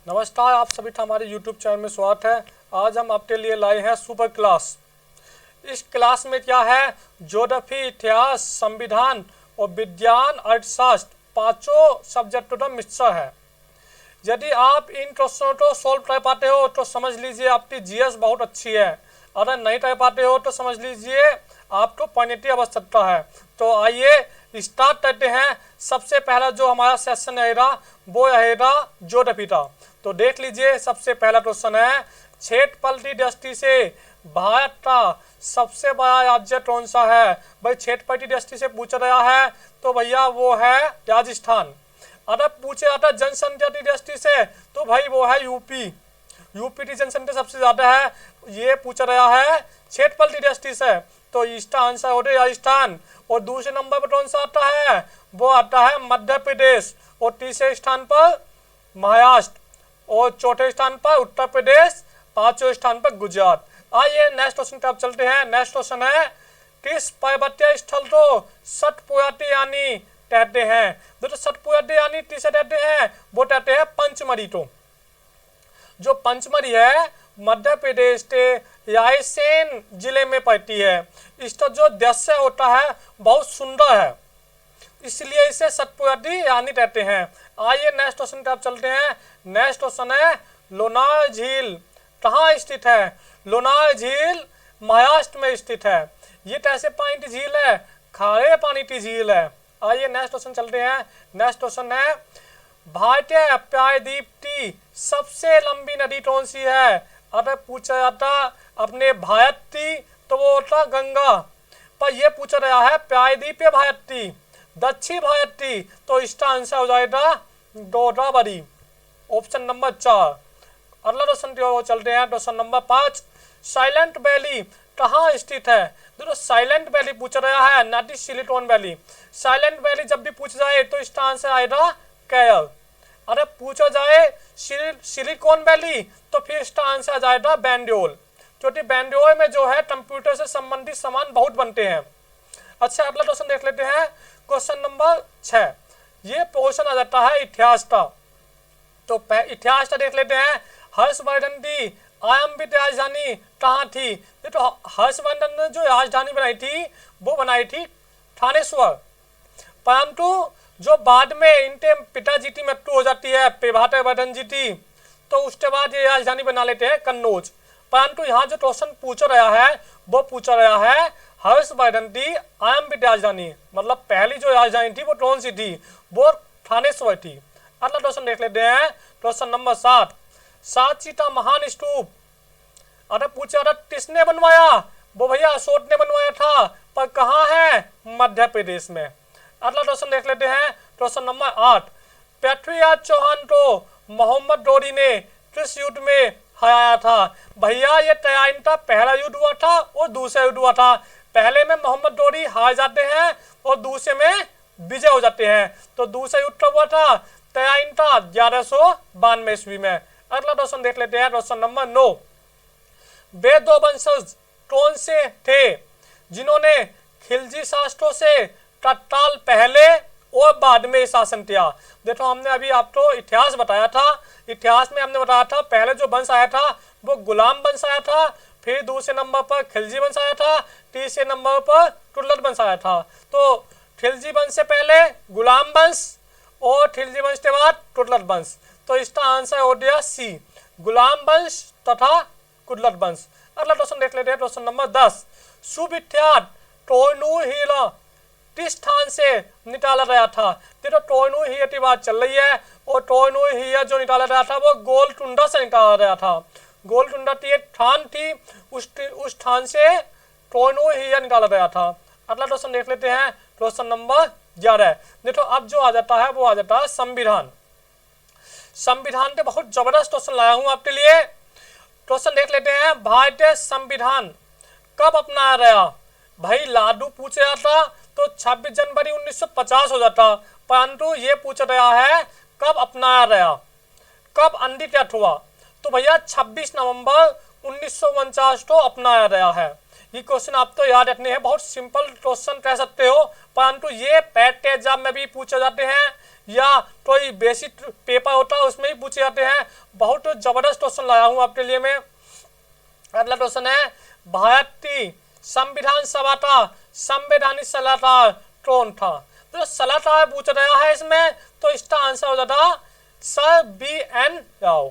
नमस्कार, आप सभी का हमारे YouTube चैनल में स्वागत है। आज हम आपके लिए लाए हैं सुपर क्लास। इस क्लास में क्या है, ज्योग्राफी, इतिहास, संविधान और विज्ञान, अर्थशास्त्र पांचों सब्जेक्टों का मिक्सचर है। यदि आप इन क्वेश्चनों को सोल्व कर पाते हो तो समझ लीजिए आपकी जीएस बहुत अच्छी है। अगर नहीं कर पाते हो तो समझ लीजिए आपको पढ़ने की आवश्यकता है। तो आइए स्टार्ट करते हैं। सबसे पहला जो हमारा सेशन रहेगा वो रहेगा ज्योग्राफी का। तो देख लीजिए, सबसे पहला क्वेश्चन है, क्षेत्रफल की दृष्टि से भारत का सबसे बड़ा राज्य कौन सा है। भाई क्षेत्रफल की दृष्टि से पूछा गया है तो भैया वो है राजस्थान। अगर पूछे जाता है जनसंख्या की दृष्टि से तो भाई वो है यूपी। यूपी की जनसंख्या सबसे ज्यादा है, ये पूछा गया है क्षेत्रफल की दृष्टि से। तो इसका आंसर हो गया राजस्थान। और दूसरे नंबर पर कौन सा आता है, वो आता है मध्य प्रदेश। और तीसरे स्थान पर महाराष्ट्र और चौथे स्थान पर उत्तर प्रदेश, पांचवें स्थान पर गुजरात। आइए नेक्स्ट क्वेश्चन की तरफ चलते हैं। नेक्स्ट क्वेश्चन है, किस पर्वतीय स्थल को सतपुराती यानी कहते हैं। जो सतपुराती यानी किसे कहते हैं, वो कहते हैं पंचमढ़ी को। जो पंचमढ़ी है मध्य प्रदेश के रायसेन जिले में पड़ती है। इसका जो दृश्य होता है बहुत सुंदर है, इसलिए इसे सतपुराती यानी कहते हैं। आइए नेक्स्ट क्वेश्चन की तरफ चलते हैं। नेक्स्ट क्वेश्चन है, लोनार झील कहाँ स्थित है। लोनार झील महाराष्ट्र में स्थित है। ये कैसे पानी की झील है, खारे पानी की झील है। आइए नेक्स्ट क्वेश्चन चलते हैं। नेक्स्ट क्वेश्चन है, भारतीय प्रायद्वीप की सबसे लंबी नदी कौन सी है। अगर पूछा जाता अपने भारत की तो वो होता गंगा, पर यह पूछा गया है प्रायद्वीपीय भारत की, दक्षिण भारत की, तो इसका आंसर हो जाएगा गोदावरी, ऑप्शन नंबर 4। अगला क्वेश्चन की ओर चलते हैं। क्वेश्चन नंबर 5, साइलेंट वैली कहाँ स्थित है। दोस्तों साइलेंट वैली पूछा गया है, not the silicon valley. Silent valley जब भी पूछा जाए तो इसका आंसर आएगा केरल। अरे पूछा जाए सिलिकॉन वैली तो फिर इसका आंसर आ जाएगा बेंगलोर, क्योंकि बेंगलोर में जो है कंप्यूटर से संबंधित सामान बहुत बनते हैं। अच्छा, अगला क्वेश्चन देख लेते हैं। क्वेश्चन नंबर 6, ये क्वेश्चन आ जाता है इतिहास का। तो इतिहास का देख लेते हैं। हर्षवर्धन की आरंभिक राजधानी कहाँ थी। तो हर्षवर्धन ने जो राजधानी बनाई थी वो बनाई थी थानेश्वर, परंतु जो बाद में इनके पिताजी की मृत्यु हो जाती है, प्रभाकरवर्धन जी की, तो उसके बाद ये राजधानी बना लेते हैं कन्नौज। परंतु यहाँ जो क्वेश्चन पूछा गया है वो पूछा गया है हर्षवर्धन की आरंभिक राजधानी, मतलब पहली जो राजधानी थी वो कौन सी थी, वो थानेश्वर थी। अगला क्वेश्चन देख लेते हैं। क्वेश्चन नंबर 7, सांची का महान स्तूप अरे पूछा था किसने बनवाया, वो भैया अशोक ने बनवाया था, पर कहाँ है, मध्य प्रदेश में। अगला क्वेश्चन देख लेते हैं। क्वेश्चन नंबर 8, पृथ्वीराज चौहान को मोहम्मद गौरी ने किस युद्ध में हराया था। भैया ये तैयारी का पहला युद्ध हुआ था और दूसरा युद्ध हुआ था। पहले में मोहम्मद गौरी हार जाते हैं और दूसरे में विजय हो जाते हैं। तो दूसरा युद्ध कब हुआ था, तैयारी था 1192 ईस्वी में। अगला क्वेश्चन देख लेते हैं। क्वेश्चन नंबर 9, वे दो वंशज कौन से थे जिन्होंने खिलजी शासकों से तत्काल पहले और बाद में शासन किया। देखो हमने अभी आपको इतिहास बताया था। इतिहास में हमने बताया था पहले जो वंश आया था वो गुलाम वंश आया था, फिर दूसरे नंबर पर खिलजी वंश आया था, तीसरे नंबर पर तुगलक वंश आया था। तो खिलजी वंश से पहले गुलाम वंश और खिलजी वंश के बाद तुगलक वंश। तो इसका आंसर हो गया सी, गुलाम वंश तथा तुगलक वंश। अगला क्वेश्चन देख लेते हैं। क्वेश्चन नंबर 10, सुविख्यात कोहिनूर हीरा किस स्थान से निकाला गया था। देखो कोहिनूर हीरा की बात चल रही है और कोहिनूर हीरा जो निकाला गया था वो गोलकुंडा से निकाला गया था। गोलकुंडा की एक स्थान थी, उस स्थान से कोहिनूर हीरा निकाला गया था। अगला क्वेश्चन देख लेते हैं। क्वेश्चन नंबर 11, देखो अब जो आ जाता है वो आ जाता है संविधान। संविधान के बहुत जबरदस्त क्वेश्चन लाया हूं आपके लिए। क्वेश्चन देख लेते हैं, भारतीय संविधान कब अपनाया गया। भाई लाडू पूछा जाता तो 26 जनवरी 1950 हो जाता, परंतु ये पूछा गया है कब अपनाया गया, कब अंगीकृत हुआ। तो भैया 26 नवंबर 1949 को अपनाया गया है। ये क्वेश्चन आप तो याद रखने हैं, बहुत सिंपल क्वेश्चन कह सकते हो, परंतु ये पैट के एग्जाम में भी पूछे जाते हैं, या कोई बेसिक पेपर होता है उसमें ही पूछे जाते हैं। बहुत जबरदस्त क्वेश्चन लाया हूं आपके लिए मैं। अगला क्वेश्चन है भारतीय संविधान सभा का संवैधानिक सलाहकार कौन था? तो सलाहकार पूछ रहा है इसमें, तो इसका आंसर हो जाता सर BN राव।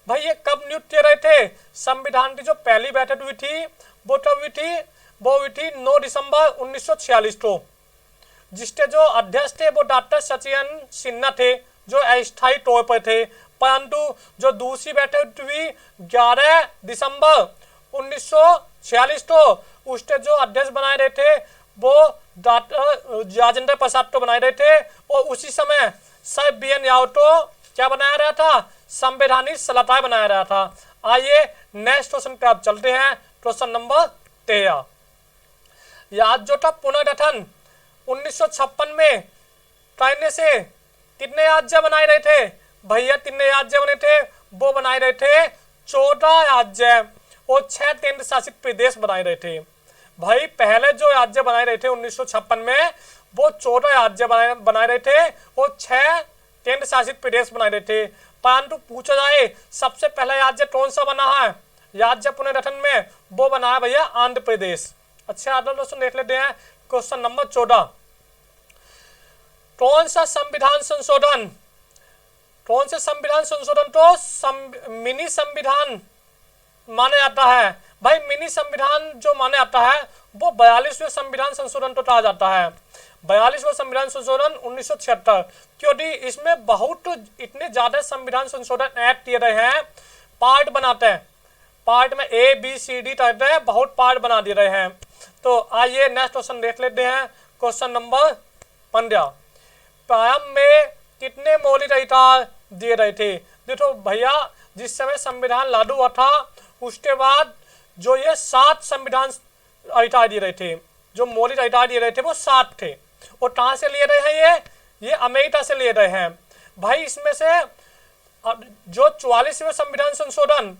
भाई ये कब नियुक्त किए रहे थे? संविधान की जो पहली बैठक हुई थी वो कब हुई थी? वो हुई थी 9 दिसंबर 1946 को। जिसके जो अध्यक्ष थे वो डॉक्टर सचिन सिन्हा थे, जो अस्थायी तौर पर थे। परंतु जो दूसरी बैठक हुई 11 दिसंबर 1946 को, उसके जो अध्यक्ष बनाए रहे थे वो डॉक्टर राजेंद्र प्रसाद को बनाए रहे थे। और उसी समय सर BN राव को क्या बनाया रहा था? संवैधानिक सलाहकार बनाया रहा था। आइए नेक्स्ट क्वेश्चन पे आप चलते हैं। Question number 13। राज्यों का पुनर्गठन 1956 में करने से कितने राज्य बनाए रहे थे? भैया कितने राज्य बने थे? वो बनाए रहे थे 14 राज्य और 6 केंद्र शासित प्रदेश बनाए रहे थे। भाई पहले जो राज्य बनाए रहे थे 1956 में, वो 14 राज्य बनाए रहे थे और 6 केंद्र शासित प्रदेश बनाए रहे थे। परंतु पूछा जाए सबसे पहला राज्य कौन सा बना है राज्य पुनर्गठन में? वो बना है भैया आंध्र प्रदेश। अच्छा अगला क्वेश्चन देख लेते हैं। Question number 14। कौन सा संविधान संशोधन, कौन से संविधान संशोधन को मिनी संविधान माना जाता है? भाई मिनी संविधान जो माना जाता है वो 42वें संविधान संशोधन को कहा जाता है। 42वां संविधान संशोधन 1976, क्योंकि इसमें बहुत इतने ज्यादा संविधान संशोधन ऐड किए गए हैं, पार्ट बनाते हैं, पार्ट में ABCD कहते हैं, बहुत पार्ट बना दिए रहे हैं। तो आइए नेक्स्ट क्वेश्चन देख लेते हैं। Question number 15। प्रारंभ में कितने मौलिक अधिकार दिए गए थे? देखो भैया जिस समय संविधान लागू हुआ था उसके बाद जो ये 7 संविधान अधिकार दिए रहे थे, जो मौलिक अधिकार दिए रहे थे वो 7 थे। और कहाँ से लिए रहे हैं? ये अमेरिका से लिए रहे हैं। भाई इसमें से जो 44वें संविधान संशोधन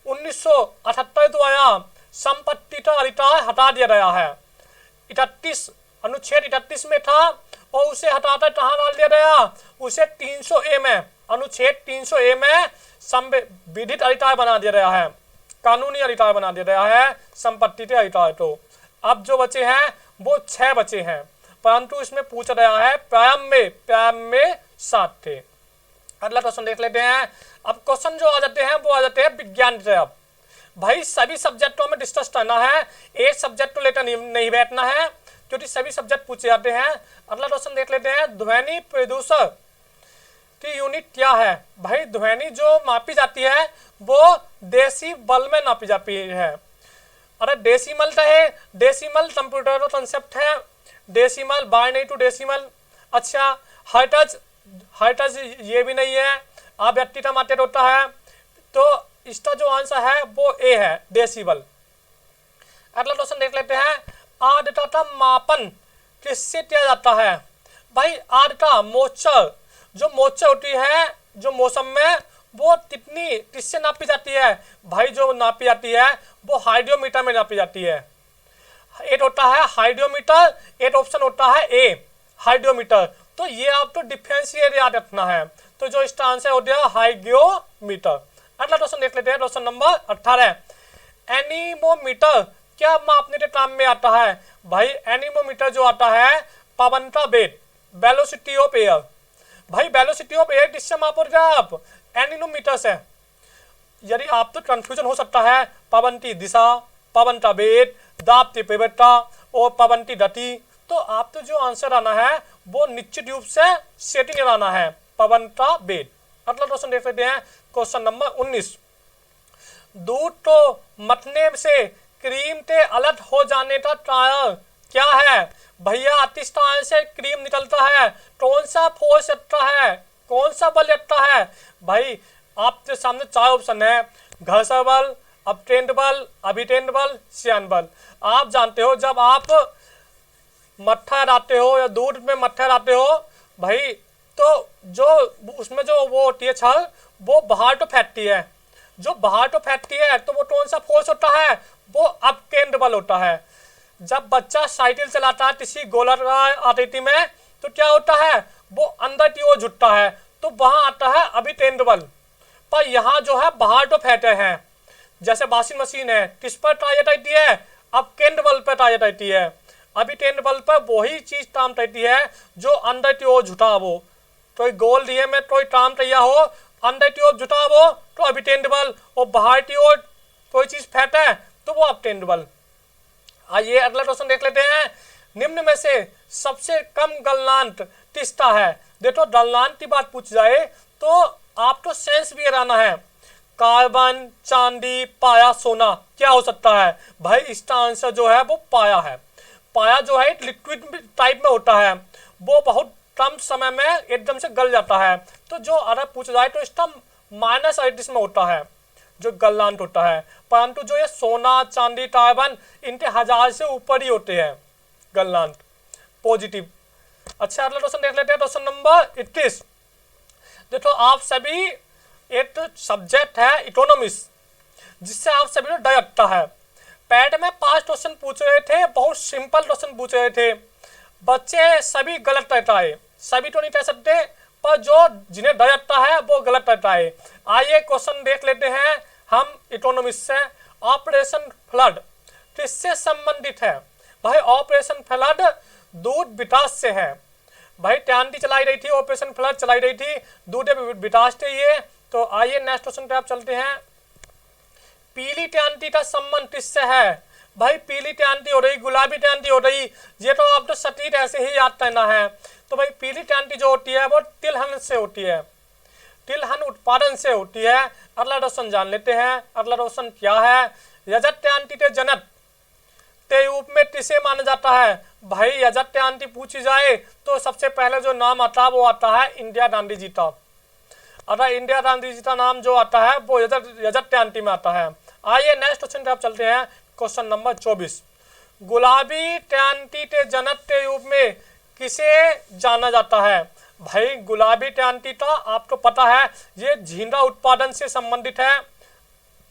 1978 द्वारा संपत्ति का अधिकार हटा दिया गया है। 31 अनुच्छेद 31 में था और उसे हटाकर कहाँ डाल दिया गया? उसे 300A में, अनुच्छेद 300A में विधिक अधिकार बना दिया गया है, कानूनी अधिकार बना दिया गया है संपत्ति के अधिकार को। अब जो बचे हैं वो 6 बचे हैं, परंतु इसमें पूछा गया है प्रारंभ में 7 थे। अगला क्वेश्चन देख लेते हैं। अब क्वेश्चन जो आ जाते हैं वो आ जाते हैं विज्ञान से। अब भाई सभी सब्जेक्टों में डिस्कस करना है, एक सब्जेक्ट को लेकर नहीं बैठना है, क्योंकि सभी सब्जेक्ट पूछे जाते हैं। अगला क्वेश्चन देख लेते हैं। ध्वनि प्रदूषण की यूनिट क्या है? भाई ध्वनि जो मापी जाती है वो डेसिबल में नापी जाती है। अरे डेसिमल तो है, डेसिमल कंप्यूटर का कंसेप्ट है, डेसिमल बाइनरी टू डेसिमल। अच्छा हर्ट्ज ये भी नहीं है, आवृत्ति का मात्रा होता है, तो इसका जो आंसर है वो A है, डेसिबल। अगला क्वेश्चन देख लेते हैं। आर्द्रता का मापन किससे किया जाता है? भाई आर्द्रता मॉइस्चर, जो मॉइस्चर होती है जो मौसम में, वो कितनी किससे नापी जाती है? भाई जो नापी जाती है वो हाइड्रोमीटर में नापी जाती है। एक होता है हाइड्रोमीटर, एक ऑप्शन होता है A हाइड्रोमीटर। तो ये आपको डिफरेंशिएट याद रखना है। तो जो इसका आंसर हो गया हाइग्रोमीटर। अगला क्वेश्चन देख लेते हैं। Question number 18। एनीमोमीटर क्या मापने के काम में आता है? भाई एनीमोमीटर जो आता है पवन का वेग, वेलोसिटी ऑफ एयर। भाई वेलोसिटी ऑफ एयर किससे मापोगे आप? एनीमोमीटर से। यदि आप तो कंफ्यूजन हो सकता है पवन की दिशा, पवन का वेग, दाब की तीव्रता और पवन की गति, तो आप तो जो आंसर आना है वो निश्चित रूप से सेटिंग आना है, पवन का वेग। अगला क्वेश्चन देख लेते हैं। Question number 19। दूध को मथने से क्रीम के अलग हो जाने का कारण क्या है? भैया अतिष्ठान से क्रीम निकलता है, कौन सा फोर्स लगता है, कौन सा बल लगता है? भाई आपके सामने 4 ऑप्शन है, घर्षण बल, अपटेंट बल, अभिटेंट बल, श्यान बल। आप जानते हो जब आप मट्ठा डालते हो या दूध में मट्ठा डालते हो भाई, तो जो उसमें जो वो होती है छल, वो बाहर तो फेंकती है, जो बाहर तो फेंकती है, तो वो कौन सा फोर्स होता है? वो अपटेंट बल होता है। जब बच्चा साइकिल चलाता है किसी गोलाकार आकृति में, तो क्या होता है? वो अंदर की ओर झुकता है, तो वहां आता है अभिकेंद्र बल। पर यहाँ जो है बाहर तो फैटे हैं, जैसे वॉशिंग मशीन है, किस पर टार्गेट रहती है, अब केंद्र बल पर टार्गेट रहती है। अभिकेंद्र बल पर वही चीज काम रहती है जो अंदर की ओर झुका हो। कोई गोल दिए में कोई काम तैयार हो, अंदर की ओर झुका हो तो अभिकेंद्र बल, और बाहर की ओर कोई चीज फैटे तो वो अभिकेंद्र बल। आइए अगला क्वेश्चन देख लेते हैं। निम्न में से सबसे कम गलनांक किसका है? देखो गलनांक की बात पूछ जाए तो आपको सेंस भी रहना है। कार्बन, चांदी, पाया, सोना, क्या हो सकता है? भाई इसका आंसर जो है वो पाया है। पाया जो है एक लिक्विड टाइप में होता है, वो बहुत कम समय में एकदम से गल जाता है। तो जो अगर पूछ जाए तो इसका -38 में होता है जो गलनांक होता है, परंतु जो ये सोना, चांदी, कार्बन, इनके 1000 से ऊपर ही होते हैं गलनांक पॉजिटिव। अच्छा अगला क्वेश्चन देख लेते हैं, क्वेश्चन नंबर 21। देखो आप सभी, एक सब्जेक्ट है इकोनॉमिक्स, जिससे आप सभी को डर लगता है। पैड में 5 क्वेश्चन पूछ रहे थे, बहुत सिंपल क्वेश्चन पूछ रहे थे, बच्चे सभी गलत रहता है, सभी तो नहीं कह सकते, पर जो जिन्हें डर लगता है वो गलत रहता है। आइए क्वेश्चन देख लेते हैं हम इकोनॉमिक्स से। ऑपरेशन फ्लड किससे संबंधित है? भाई ऑपरेशन फ्लड दूध विकास से है। भाई क्रांति चलाई रही थी, ऑपरेशन फ्लड चलाई रही थी, दूध विकास से ये। तो आइए नेक्स्ट क्वेश्चन पे आप चलते हैं। पीली क्रांति का संबंध किससे है? भाई पीली क्रांति हो रही, गुलाबी क्रांति हो रही, ये तो आपको सटीक ऐसे ही याद करना है। तो भाई पीली क्रांति जो होती है वो तिलहन से होती है, तिलहन उत्पादन से होती है। अगला क्वेश्चन जान लेते हैं। अगला क्वेश्चन क्या है? रजत क्रांति के जनक के रूप में किसे माना जाता है? भाई रजत क्रांति पूछी जाए तो सबसे पहले जो नाम आता है वो आता है इंदिरा गांधी जी का। अगर इंदिरा गांधी जी का नाम जो आता है वो रजत क्रांति में आता है। आइए नेक्स्ट क्वेश्चन पे आप चलते हैं, क्वेश्चन नंबर 24। गुलाबी क्रांति के जनक के रूप में किसे जाना जाता है? भाई गुलाबी क्रांति का आपको पता है ये झींगा उत्पादन से संबंधित है,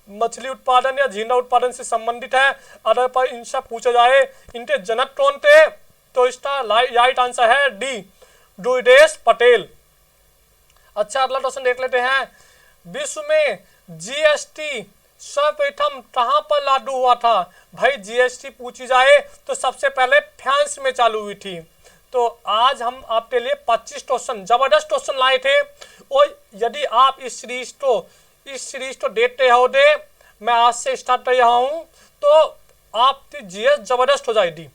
मछली उत्पादन या झींगा उत्पादन से संबंधित है। अगर पर इनसे पूछा जाए इनके जनक कौन थे, तो इसका राइट आंसर है डी, दुर्गेश पटेल। अच्छा अगला क्वेश्चन देख लेते हैं। विश्व में जीएसटी सर्वप्रथम कहां पर लागू हुआ था? भाई जीएसटी पूछी जाए तो सबसे पहले फ्रांस में चालू हुई थी। तो आज हम आपके लिए 25 क्वेश्चन, जबरदस्त क्वेश्चन लाए थे, और यदि आप इस सीरीज को देखते रहोगे, मैं आज से स्टार्ट कर रहा हूं, तो आपकी जीएस जबरदस्त हो जाएगी।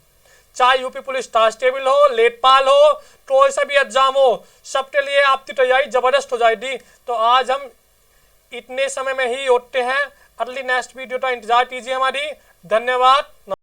चाहे यूपी पुलिस कांस्टेबल हो, लेखपाल हो, कोई सा भी एग्जाम हो, सबके लिए आपकी तैयारी जबरदस्त हो जाएगी। तो आज हम इतने समय में ही उठते हैं। अगली नेक्स्ट वीडियो का इंतजार कीजिए हमारी। धन्यवाद।